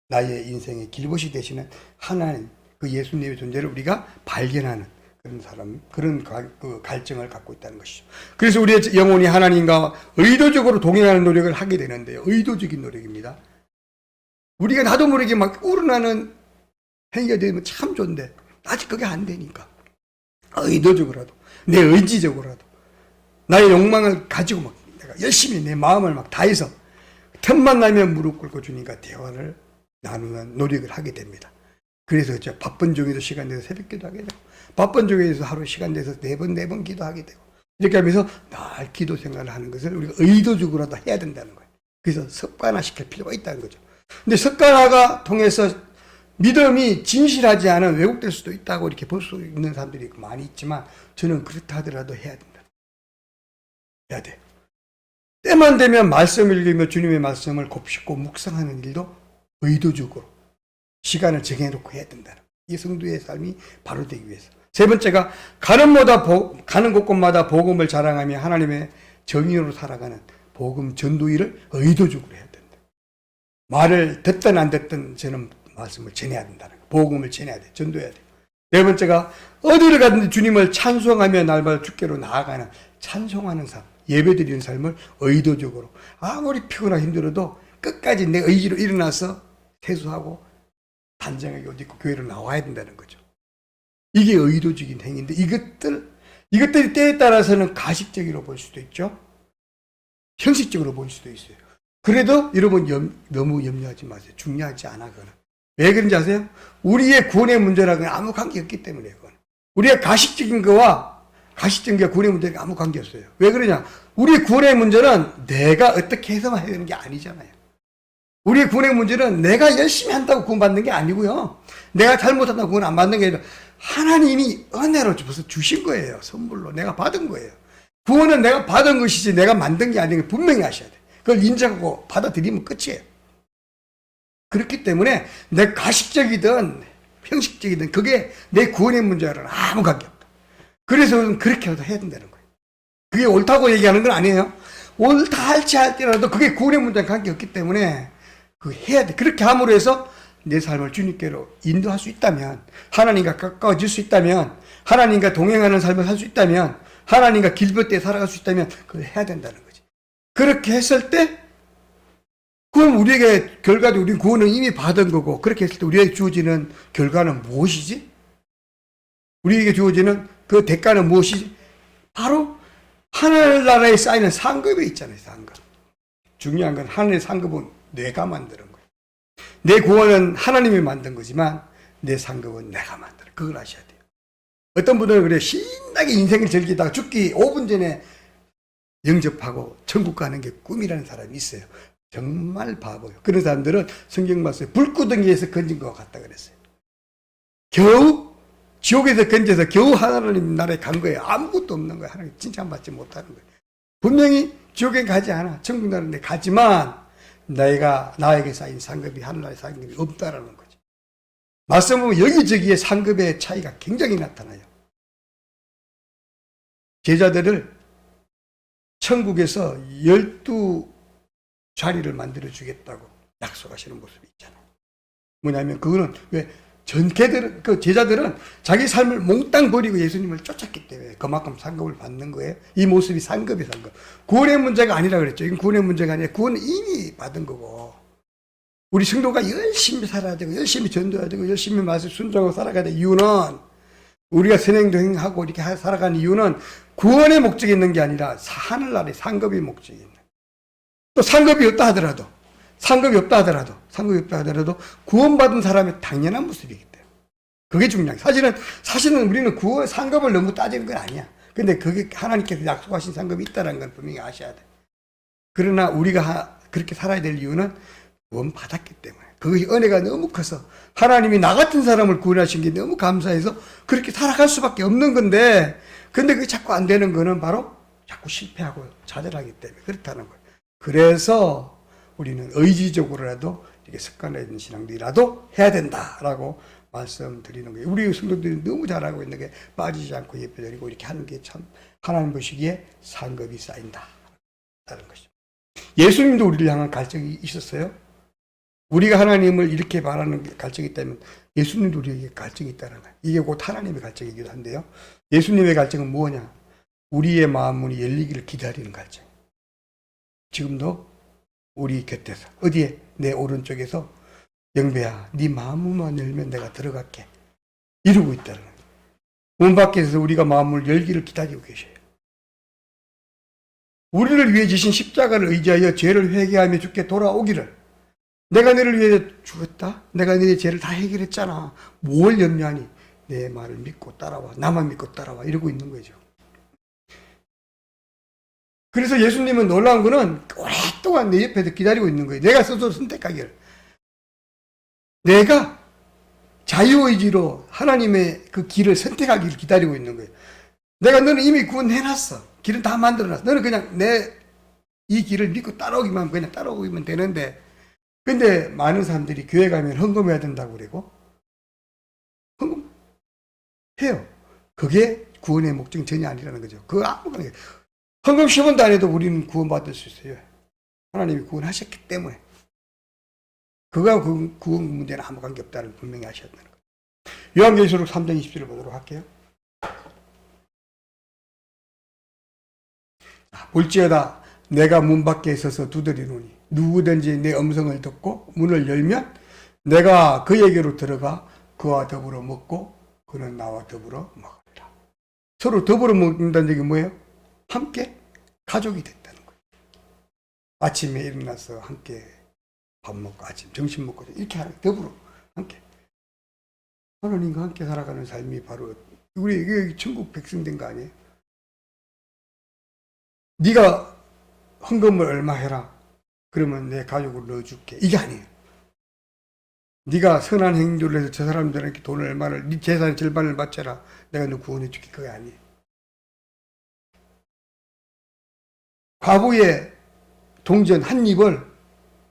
나의 인생의 길벗이 되시는 하나님, 그 예수님의 존재를 우리가 발견하는 그런 사람, 그런 그 갈증을 갖고 있다는 것이죠. 그래서 우리의 영혼이 하나님과 의도적으로 동행하는 노력을 하게 되는데요. 의도적인 노력입니다. 우리가 나도 모르게 막 우러나는 행위가 되면 참 좋은데 아직 그게 안 되니까 의도적으로라도, 내 의지적으로라도 나의 욕망을 가지고 막 내가 열심히 내 마음을 막 다해서 틈만 나면 무릎 꿇고 주님과 대화를 나누는 노력을 하게 됩니다. 그래서 저 바쁜 중에도 시간 내서 새벽 기도하게 되고, 바쁜 중에서 하루 시간 내서 네 번 기도하게 되고, 이렇게 하면서 날 기도 생활을 하는 것을 우리가 의도적으로라도 해야 된다는 거예요. 그래서 습관화시킬 필요가 있다는 거죠. 근데 습관화가 통해서 믿음이 진실하지 않은 왜곡될 수도 있다고 이렇게 볼 수 있는 사람들이 많이 있지만, 저는 그렇다 하더라도 해야 된다. 해야 돼요. 때만 되면 말씀을 읽으며 주님의 말씀을 곱씹고 묵상하는 일도 의도적으로 시간을 정해놓고 해야 된다는, 이 성도의 삶이 바로 되기 위해서. 세 번째가 가는 곳곳마다 복음을 자랑하며 하나님의 정의로 살아가는 복음 전도일을 의도적으로 해야 된다. 말을 듣든 안 듣든 저는 말씀을 전해야 된다는 거. 복음을 전해야 돼. 전도해야 돼. 네 번째가 어디를 가든지 주님을 찬송하며 날마다 주께로 나아가는 찬송하는 삶, 예배드리는 삶을 의도적으로, 아무리 피곤하고 힘들어도 끝까지 내 의지로 일어나서 세수하고 단정하게 옷 입고 교회로 나와야 된다는 거죠. 이게 의도적인 행위인데, 이것들이 때에 따라서는 가식적으로 볼 수도 있죠. 형식적으로 볼 수도 있어요. 그래도 여러분 너무 염려하지 마세요. 중요하지 않아. 그거는 왜 그런지 아세요? 우리의 구원의 문제랑은 아무 관계 없기 때문에. 그거는 우리의 가식적인 거와 구원의 문제가 아무 관계 없어요. 왜 그러냐? 우리의 구원의 문제는 내가 어떻게 해서만 해야 되는 게 아니잖아요. 우리의 구원의 문제는 내가 열심히 한다고 구원받는 게 아니고요, 내가 잘못한다고 구원 안 받는 게 아니라 하나님이 은혜로 주신 거예요. 선물로 내가 받은 거예요. 구원은 내가 받은 것이지 내가 만든 게 아니고 분명히 하셔야 돼. 그걸 인정하고 받아들이면 끝이에요. 그렇기 때문에 내 가식적이든 형식적이든 그게 내 구원의 문제와는 아무 관계없다. 그래서 그렇게 해야 된다는 거예요. 그게 옳다고 얘기하는 건 아니에요. 옳다 할지 할지라도 그게 구원의 문제와 관계없기 때문에 그 해야 돼. 그렇게 함으로 해서 내 삶을 주님께로 인도할 수 있다면, 하나님과 가까워질 수 있다면, 하나님과 동행하는 삶을 살 수 있다면, 하나님과 길벗대 살아갈 수 있다면 그걸 해야 된다는 거지. 그렇게 했을 때 그럼 우리에게 결과도 우리 구원은 이미 받은 거고, 그렇게 했을 때 우리에게 주어지는 결과는 무엇이지? 우리에게 주어지는 그 대가는 무엇이지? 바로 하늘나라에 쌓이는 상급이 있잖아요. 상급. 중요한 건 하늘의 상급은 내가 만드는 거예요. 내 구원은 하나님이 만든 거지만 내 상급은 내가 만드는, 그걸 아셔야 돼요. 어떤 분들은 그래 신나게 인생을 즐기다가 죽기 5분 전에 영접하고 천국 가는 게 꿈이라는 사람이 있어요. 정말 바보예요. 그런 사람들은 성경 말씀에 불구덩이에서 건진 것 같다 그랬어요. 겨우 지옥에서 건져서 겨우 하나님 나라에 간 거예요. 아무것도 없는 거예요. 하나님 칭찬받지 못하는 거예요. 분명히 지옥에 가지 않아. 천국 나라에 가지만 나에게 쌓인 상급이 하늘나라의 상급이 없다라는 거죠. 말씀 보면 여기저기에 상급의 차이가 굉장히 나타나요. 제자들을 천국에서 12자리를 만들어 주겠다고 약속하시는 모습이 있잖아요. 뭐냐면 그거는 왜 전캐들은, 그 제자들은 자기 삶을 몽땅 버리고 예수님을 쫓았기 때문에 그만큼 상급을 받는 거예요. 이 모습이 상급이 상급. 구원의 문제가 아니라 그랬죠. 이건 구원의 문제가 아니라 구원은 이미 받은 거고, 우리 성도가 열심히 살아야 되고 열심히 전도해야 되고 열심히 말씀 순종하고 살아가야 될 이유는, 우리가 선행도행하고 이렇게 살아가는 이유는 구원의 목적이 있는 게 아니라 하늘나라의 상급의 목적이 있는. 또 상급이 없다 하더라도 구원받은 사람의 당연한 모습이기 때문에 그게 중요한 거예요. 사실은 우리는 구원 상급을 너무 따지는 건 아니야. 근데 그게 하나님께서 약속하신 상급이 있다는 건 분명히 아셔야 돼. 그러나 우리가 그렇게 살아야 될 이유는 구원받았기 때문에, 그것이 은혜가 너무 커서 하나님이 나 같은 사람을 구원하신 게 너무 감사해서 그렇게 살아갈 수밖에 없는 건데, 근데 그게 자꾸 안 되는 거는 바로 자꾸 실패하고 좌절하기 때문에 그렇다는 거예요. 그래서 우리는 의지적으로라도 이렇게 습관화된 신앙들이라도 해야 된다라고 말씀드리는 거예요. 우리 성도들이 너무 잘하고 있는 게 빠지지 않고 예배드리고 이렇게 하는 게 참 하나님 보시기에 상급이 쌓인다라는 것이죠. 예수님도 우리를 향한 갈증이 있었어요. 우리가 하나님을 이렇게 바라는 갈증이 있다면 예수님도 우리에게 갈증이 있다는 거예요. 이게 곧 하나님의 갈증이기도 한데요. 예수님의 갈증은 뭐냐? 우리의 마음 문이 열리기를 기다리는 갈증. 지금도 우리 곁에서, 어디에? 내 오른쪽에서 영배야, 네 마음만 열면 내가 들어갈게, 이러고 있다는 거예요. 문 밖에서 우리가 마음을 열기를 기다리고 계셔요. 우리를 위해 지신 십자가를 의지하여 죄를 회개하며 주께 돌아오기를, 내가 너를 위해 죽었다, 내가 너의 죄를 다 해결했잖아, 뭘 염려하니, 내 말을 믿고 따라와, 나만 믿고 따라와, 이러고 있는 거죠. 그래서 예수님은 놀라운 거는 오랫동안 내 옆에서 기다리고 있는 거예요. 내가 스스로 선택하기를. 내가 자유의지로 하나님의 그 길을 선택하기를 기다리고 있는 거예요. 너는 이미 구원해놨어. 길은 다 만들어놨어. 너는 그냥 이 길을 믿고 그냥 따라오기만 되는데, 근데 많은 사람들이 교회 가면 헌금해야 된다고 그러고, 헌금해요. 그게 구원의 목적이 전혀 아니라는 거죠. 그거 아무거나 헌금 10원도 안 해도 우리는 구원받을 수 있어요. 하나님이 구원하셨기 때문에. 그거와 구원 문제는 아무 관계없다는 걸 분명히 아셔야 되는 거예요. 요한계시록 3장 20절을 보도록 할게요. 볼지어다 내가 문 밖에 서서 두드리노니 누구든지 내 음성을 듣고 문을 열면 내가 그에게로 들어가 그와 더불어 먹고 그는 나와 더불어 먹으리라. 서로 더불어 먹는다는 얘기 뭐예요? 함께 가족이 됐다는 거예요. 아침에 일어나서 함께 밥 먹고 점심 먹고 이렇게 더불어 함께 하나님과 함께 살아가는 삶이 바로 우리 천국 백성 된 거 아니에요? 네가 헌금을 얼마 해라, 그러면 내 가족을 넣어줄게, 이게 아니에요. 네가 선한 행동을 해서 저 사람들에게 돈을 얼마를, 네 재산의 절반을 바쳐라, 내가 너 구원해줄게, 그게 아니에요. 과부의 동전 한 입을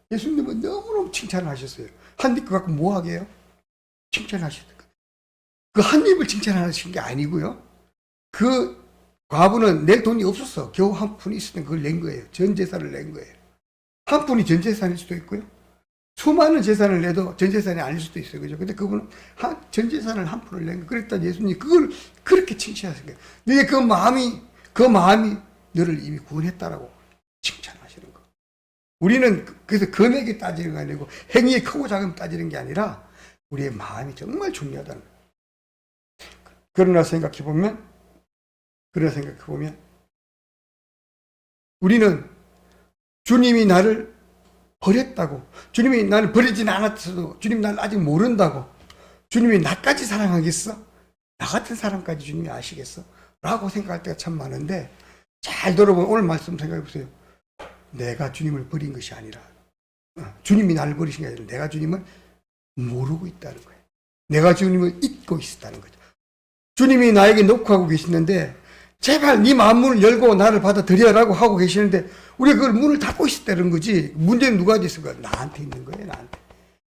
예수님은 너무너무 칭찬하셨어요. 한 입 갖고 뭐 하게요? 칭찬하셨어요. 그 한 입을 칭찬하신 게 아니고요. 그 과부는 낼 돈이 없었어. 겨우 한 푼이 있을 때 그걸 낸 거예요. 전 재산을 낸 거예요. 한 푼이 전 재산일 수도 있고요. 수많은 재산을 내도 전 재산이 아닐 수도 있어요. 그죠? 근데 그분은 전 재산을 한 푼을 낸 거. 그랬다 예수님이 그걸 그렇게 칭찬하신 거예요. 너의 그 마음이 너를 이미 구원했다라고 칭찬하시는 거. 우리는 그래서 금액이 따지는 거 아니고 행위의 크고 작음 따지는 게 아니라 우리의 마음이 정말 중요하다는 거예요. 그러나 생각해 보면 우리는 주님이 나를 버렸다고, 주님이 나를 버리지는 않았어도 주님이 나를 아직 모른다고, 주님이 나까지 사랑하겠어? 나 같은 사람까지 주님이 아시겠어? 라고 생각할 때가 참 많은데, 잘 들어보면 오늘 말씀 생각해 보세요. 내가 주님을 버린 것이 아니라 주님이 나를 버리신 게 아니라 내가 주님을 모르고 있다는 거예요. 내가 주님을 잊고 있었다는 거죠. 주님이 나에게 녹화하고 계시는데 제발 네 마음문을 열고 나를 받아들여라고 하고 계시는데 우리가 그걸 문을 닫고 있었다는 거지. 문제는 누구한테 있을까? 나한테 있는 거예요. 나한테.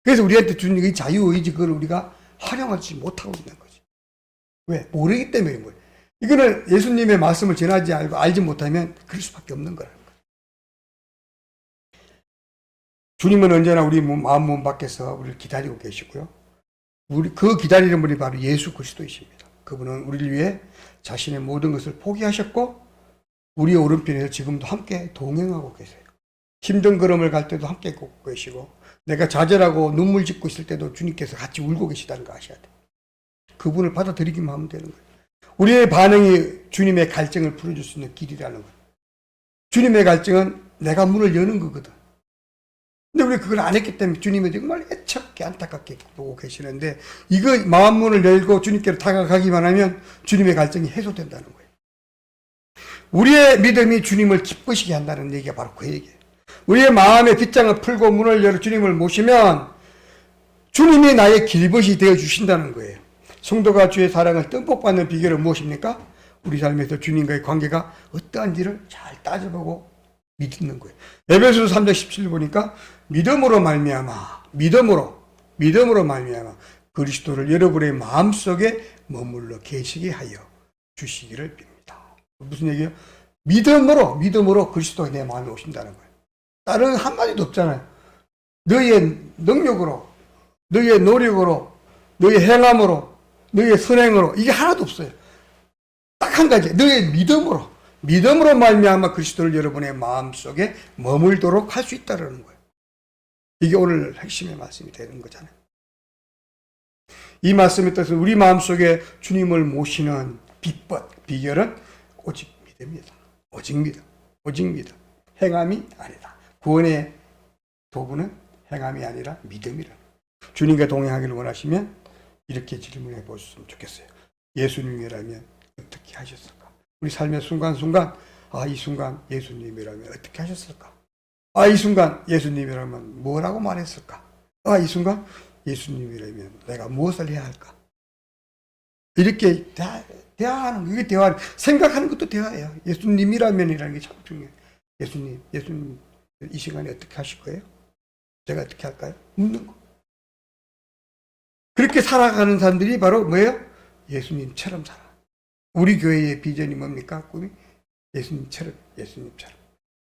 그래서 우리한테 주는 이 자유의지 그걸 우리가 활용하지 못하고 있는 거지. 왜? 모르기 때문에 뭐예요. 이거는 예수님의 말씀을 전하지 않고 알지 못하면 그럴 수밖에 없는 거라는 거예요. 주님은 언제나 우리 마음 문 밖에서 우리를 기다리고 계시고요. 그 기다리는 분이 바로 예수 그리스도이십니다. 그분은 우리를 위해 자신의 모든 것을 포기하셨고 우리의 오른편에서 지금도 함께 동행하고 계세요. 힘든 걸음을 갈 때도 함께 걷고 계시고 내가 좌절하고 눈물 짓고 있을 때도 주님께서 같이 울고 계시다는 거 아셔야 돼요. 그분을 받아들이기만 하면 되는 거예요. 우리의 반응이 주님의 갈증을 풀어줄 수 있는 길이라는 거예요. 주님의 갈증은 내가 문을 여는 거거든. 근데 우리 그걸 안 했기 때문에 주님이 정말 애처롭게 안타깝게 보고 계시는데 이거 마음문을 열고 주님께로 다가가기만 하면 주님의 갈증이 해소된다는 거예요. 우리의 믿음이 주님을 기쁘시게 한다는 얘기가 바로 그 얘기예요. 우리의 마음의 빗장을 풀고 문을 열어 주님을 모시면 주님이 나의 길벗이 되어 주신다는 거예요. 성도가 주의 사랑을 듬뿍 받는 비결은 무엇입니까? 우리 삶에서 주님과의 관계가 어떠한지를 잘 따져보고 믿는 거예요. 에베소서 3장 17절 보니까 믿음으로 말미암아 그리스도를 여러분의 마음속에 머물러 계시게 하여 주시기를 빕니다. 무슨 얘기예요? 믿음으로 그리스도가 내 마음에 오신다는 거예요. 다른 한마디도 없잖아요. 너의 능력으로, 너의 노력으로, 너의 행함으로, 너의 선행으로 이게 하나도 없어요. 딱 한 가지, 너의 믿음으로 말미암아 그리스도를 여러분의 마음속에 머물도록 할 수 있다는 거예요. 이게 오늘 핵심의 말씀이 되는 거잖아요. 이 말씀에 따라서 우리 마음속에 주님을 모시는 비결은 오직 믿음이다. 오직 믿음. 행함이 아니다. 구원의 도구는 행함이 아니라 믿음이라. 주님과 동행하기를 원하시면 이렇게 질문해 보셨으면 좋겠어요. 예수님이라면 어떻게 하셨을까? 우리 삶의 순간순간 이 순간 예수님이라면 어떻게 하셨을까? 이 순간 예수님이라면 뭐라고 말했을까? 이 순간 예수님이라면 내가 무엇을 해야 할까? 이렇게 대화하는 이게 대화, 생각하는 것도 대화예요. 예수님이라면이라는 게 참 중요해요. 예수님 이 시간에 어떻게 하실 거예요? 제가 어떻게 할까요? 묻는 거. 그렇게 살아가는 사람들이 바로 뭐예요? 예수님처럼 살아. 우리 교회의 비전이 뭡니까? 꿈이 예수님처럼.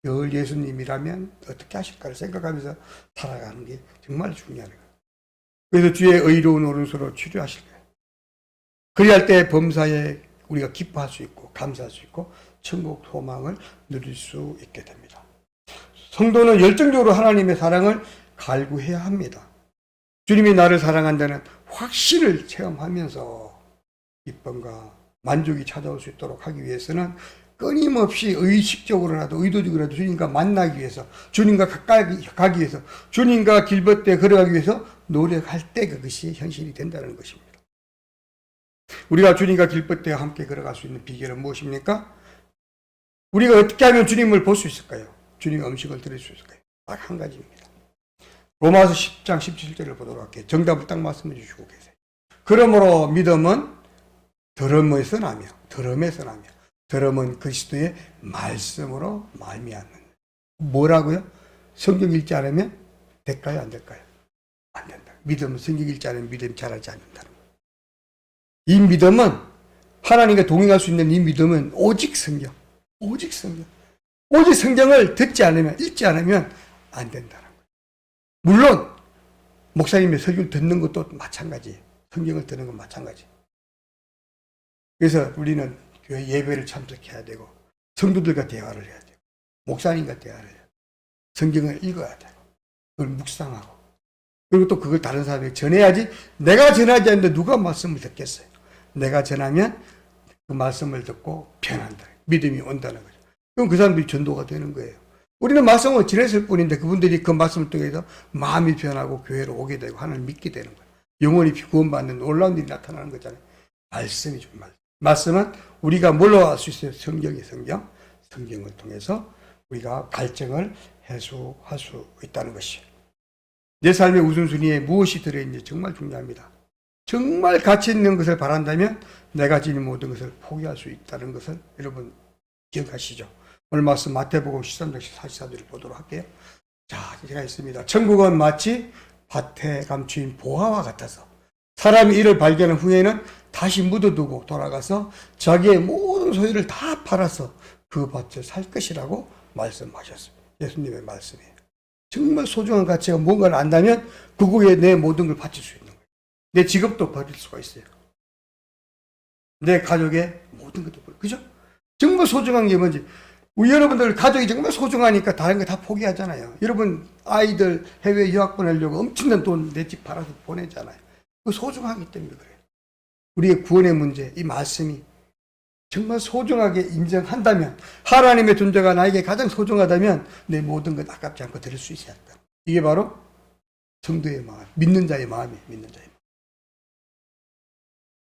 늘 예수님이라면 어떻게 하실까를 생각하면서 살아가는 게 정말 중요한 거예요. 그래서 주의 의로운 오른손으로 치료하실 거예요. 그리할 때 범사에 우리가 기뻐할 수 있고 감사할 수 있고 천국 소망을 누릴 수 있게 됩니다. 성도는 열정적으로 하나님의 사랑을 갈구해야 합니다. 주님이 나를 사랑한다는 확신을 체험하면서 기쁨과 만족이 찾아올 수 있도록 하기 위해서는 끊임없이 의식적으로라도 의도적으로라도 주님과 만나기 위해서, 주님과 가까이 가기 위해서, 주님과 길벗대 걸어가기 위해서 노력할 때 그것이 현실이 된다는 것입니다. 우리가 주님과 길벗대와 함께 걸어갈 수 있는 비결은 무엇입니까? 우리가 어떻게 하면 주님을 볼 수 있을까요? 주님의 음식을 들을 수 있을까요? 딱 한 가지입니다. 로마서 10장 17절을 보도록 할게요. 정답을 딱 말씀해 주시고 계세요. 그러므로 믿음은 들음에서 나며 들음은 그리스도의 말씀으로 말미암는. 뭐라고요? 성경 읽지 않으면 될까요? 안 될까요? 안 된다. 믿음은 성경 읽지 않으면 믿음이 자라지 않는다는 거예요. 이 믿음은 하나님과 동행할 수 있는 이 믿음은 오직 성경을 듣지 않으면 읽지 않으면 안 된다는 거예요. 물론 목사님의 설교를 듣는 것도 마찬가지예요. 성경을 듣는 건 마찬가지. 그래서 우리는 교회 예배를 참석해야 되고 성도들과 대화를 해야 되고 목사님과 대화를 해야 되고 성경을 읽어야 되고 그걸 묵상하고 그리고 또 그걸 다른 사람에게 전해야지. 내가 전하지 않는데 누가 말씀을 듣겠어요. 내가 전하면 그 말씀을 듣고 변한다. 믿음이 온다는 거죠. 그럼 그 사람들이 전도가 되는 거예요. 우리는 말씀을 전했을 뿐인데 그분들이 그 말씀을 통해서 마음이 변하고 교회로 오게 되고 하나님을 믿게 되는 거예요. 영원히 구원받는 놀라운 일이 나타나는 거잖아요. 말씀이 정말. 말씀은 우리가 뭘로 알 수 있어요? 성경이 성경. 성경을 통해서 우리가 갈증을 해소할 수 있다는 것이에요. 내 삶의 우선순위에 무엇이 들어있는지 정말 중요합니다. 정말 가치 있는 것을 바란다면 내가 지닌 모든 것을 포기할 수 있다는 것을 여러분 기억하시죠? 오늘 말씀 마태복음 13장 44절을 보도록 할게요. 자, 제가 있습니다. 천국은 마치 밭에 감추인 보화와 같아서 사람이 이를 발견한 후에는 다시 묻어두고 돌아가서 자기의 모든 소유를 다 팔아서 그 밭을 살 것이라고 말씀하셨습니다. 예수님의 말씀이에요. 정말 소중한 가치가 뭔가를 안다면 그거에 내 모든 걸 바칠 수 있는 거예요. 내 직업도 버릴 수가 있어요. 내 가족의 모든 것도 버릴. 그죠? 정말 소중한 게 뭔지. 우리 여러분들 가족이 정말 소중하니까 다른 거 다 포기하잖아요. 여러분 아이들 해외 유학 보내려고 엄청난 돈 내 집 팔아서 보내잖아요. 그 소중하기 때문에 그래요. 우리의 구원의 문제, 이 말씀이 정말 소중하게 인정한다면 하나님의 존재가 나에게 가장 소중하다면 내 모든 것 아깝지 않고 드릴 수 있어야 한다. 이게 바로 성도의 마음, 믿는 자의 마음이에요. 믿는 자의 마음.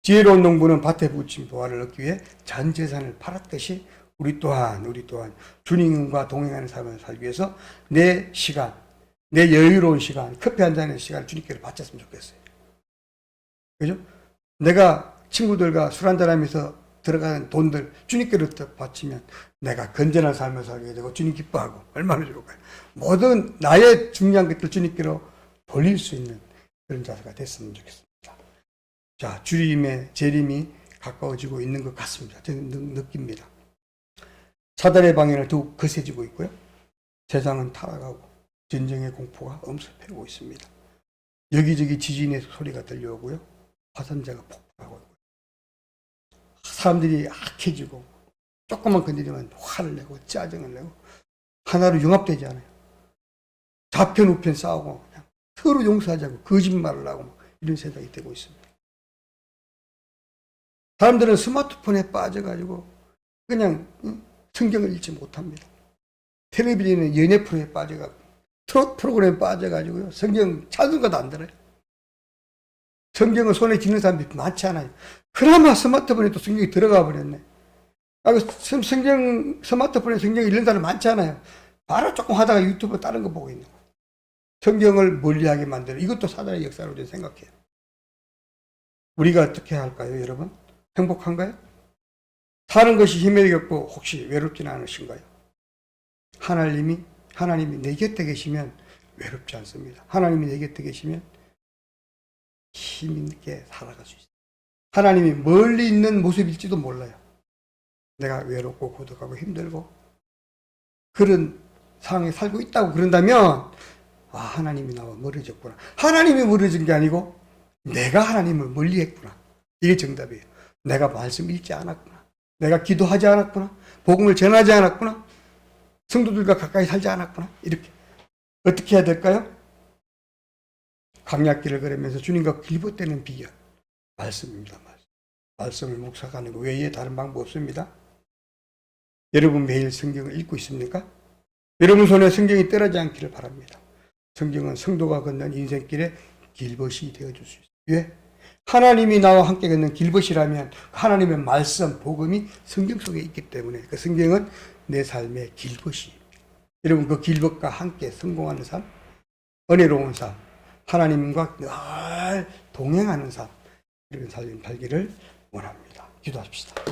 지혜로운 농부는 밭에 붙인 보화를 얻기 위해 전 재산을 팔았듯이 우리 또한 주님과 동행하는 삶을 살기 위해서 내 시간, 내 여유로운 시간, 커피 한 잔의 시간을 주님께 바쳤으면 좋겠어요. 그죠? 내가 친구들과 술 한잔하면서 들어가는 돈들 주님께로 바치면 내가 건전한 삶을 살게 되고 주님 기뻐하고 얼마나 좋을까요? 모든 나의 중요한 것들 주님께로 돌릴 수 있는 그런 자세가 됐으면 좋겠습니다. 자, 주님의 재림이 가까워지고 있는 것 같습니다. 저는 느낍니다. 사단의 방해를 더욱 거세지고 있고요. 세상은 타락하고 전쟁의 공포가 엄습해오고 있습니다. 여기저기 지진의 소리가 들려오고요. 화산재가 폭발하고 있고요. 사람들이 악해지고 조금만 건드리면 화를 내고 짜증을 내고 하나로 융합되지 않아요. 좌편 우편 싸우고 그냥 서로 용서하지 않고 거짓말을 하고 이런 세상이 되고 있습니다. 사람들은 스마트폰에 빠져가지고 그냥 성경을 읽지 못합니다. 텔레비전에 연예 프로에 빠져가고 트로트 프로그램에 빠져가지고요. 성경 찬송가도 안 들어요. 성경을 손에 쥐는 사람들이 많지 않아요. 그나마 스마트폰에 또 성경이 들어가 버렸네. 스마트폰에 성경 읽는 사람 많지 않아요. 바로 조금 하다가 유튜브 다른 거 보고 있는 거예요. 성경을 멀리하게 만드는 이것도 사단의 역사로 저는 생각해요. 우리가 어떻게 할까요, 여러분? 행복한가요? 사는 것이 힘을 겪고 혹시 외롭지는 않으신가요? 하나님이 내 곁에 계시면 외롭지 않습니다. 하나님이 내 곁에 계시면 힘있게 살아갈 수 있어요. 하나님이 멀리 있는 모습일지도 몰라요. 내가 외롭고 고독하고 힘들고 그런 상황에 살고 있다고 그런다면 하나님이 나와 멀어졌구나. 하나님이 멀어진 게 아니고 내가 하나님을 멀리했구나. 이게 정답이에요. 내가 말씀 읽지 않았구나. 내가 기도하지 않았구나. 복음을 전하지 않았구나. 성도들과 가까이 살지 않았구나. 이렇게 어떻게 해야 될까요? 강약길을 걸으면서 주님과 길벗대는 비결 말씀입니다. 말씀을 묵상하는 것 외에 다른 방법 없습니다. 여러분 매일 성경을 읽고 있습니까? 여러분 손에 성경이 떨어지지 않기를 바랍니다. 성경은 성도가 걷는 인생길의 길벗이 되어줄 수 있어요. 왜? 하나님이 나와 함께 걷는 길벗이라면 하나님의 말씀, 복음이 성경 속에 있기 때문에 그 성경은 내 삶의 길벗이에요. 여러분 그 길벗과 함께 성공하는 삶, 은혜로운 삶, 하나님과 늘 동행하는 삶, 이런 삶을 살기를 원합니다. 기도합시다.